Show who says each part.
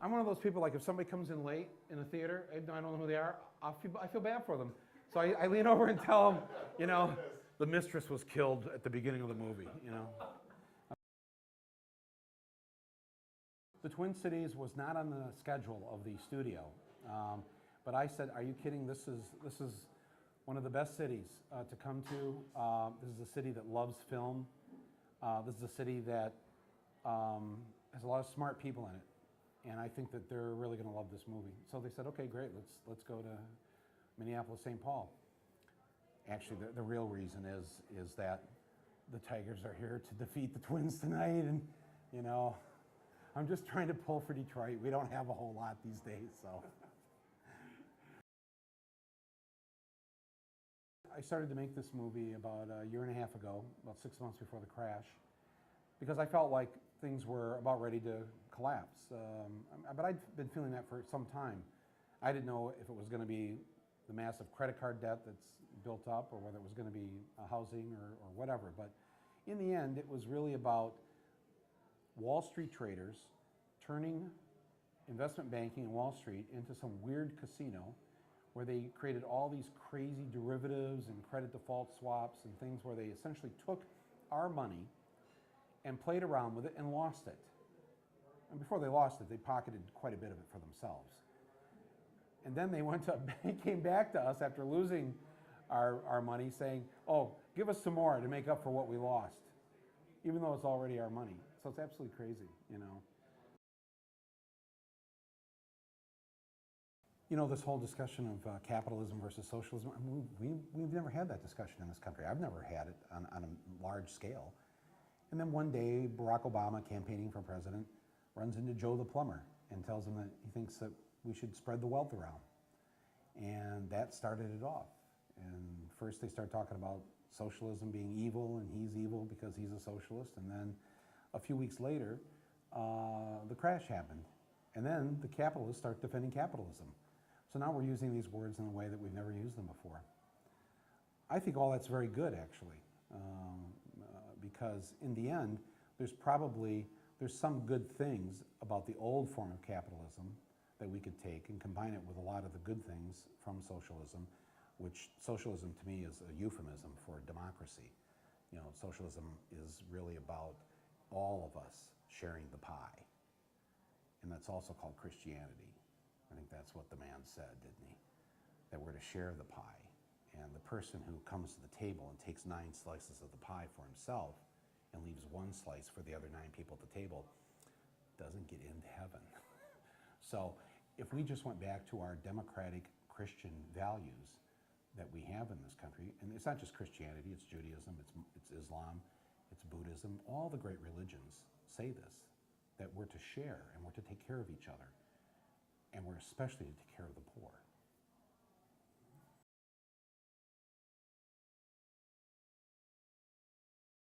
Speaker 1: I'm one of those people, like if somebody comes in late in a theater, I don't know who they are, I feel bad for them. So I lean over and tell them, you know, the mistress was killed at the beginning of the movie, you know. The Twin Cities was not on the schedule of the studio, but I said, are you kidding? This is one of the best cities to come to. This is a city that loves film. This is a city that has a lot of smart people in it, and I think that they're really going to love this movie. So they said, okay, great, let's go to Minneapolis, St. Paul. Actually, the real reason is that the Tigers are here to defeat the Twins tonight, and you know, I'm just trying to pull for Detroit. We don't have a whole lot these days, so. I started to make this movie about a year and a half ago, about 6 months before the crash, because I felt like things were about ready to collapse. But I'd been feeling that for some time. I didn't know if it was going to be the massive credit card debt that's built up, or whether it was going to be housing or whatever. But in the end, it was really about Wall Street traders turning investment banking in Wall Street into some weird casino where they created all these crazy derivatives and credit default swaps and things where they essentially took our money and played around with it and lost it. And before they lost it, they pocketed quite a bit of it for themselves. And then they came back to us after losing our money saying, oh, give us some more to make up for what we lost, even though it's already our money. So it's absolutely crazy, you know. You know, this whole discussion of capitalism versus socialism, I mean, we've never had that discussion in this country. I've never had it on a large scale. And then one day, Barack Obama, campaigning for president, runs into Joe the plumber and tells him that he thinks that we should spread the wealth around. And that started it off. And first they start talking about socialism being evil, and he's evil because he's a socialist. And then a few weeks later, the crash happened. And then the capitalists start defending capitalism. So now we're using these words in a way that we've never used them before. I think all that's very good, actually, because in the end, there's some good things about the old form of capitalism that we could take and combine it with a lot of the good things from socialism, which socialism to me is a euphemism for democracy. You know, socialism is really about all of us sharing the pie. And that's also called Christianity. I think that's what the man said, didn't he? That we're to share the pie. And the person who comes to the table and takes 9 slices of the pie for himself and leaves 1 slice for the other 9 people at the table doesn't get into heaven. So if we just went back to our democratic Christian values that we have in this country, and it's not just Christianity, it's Judaism, it's Islam, it's Buddhism, all the great religions say this, that we're to share and we're to take care of each other, and we're especially to take care of the poor.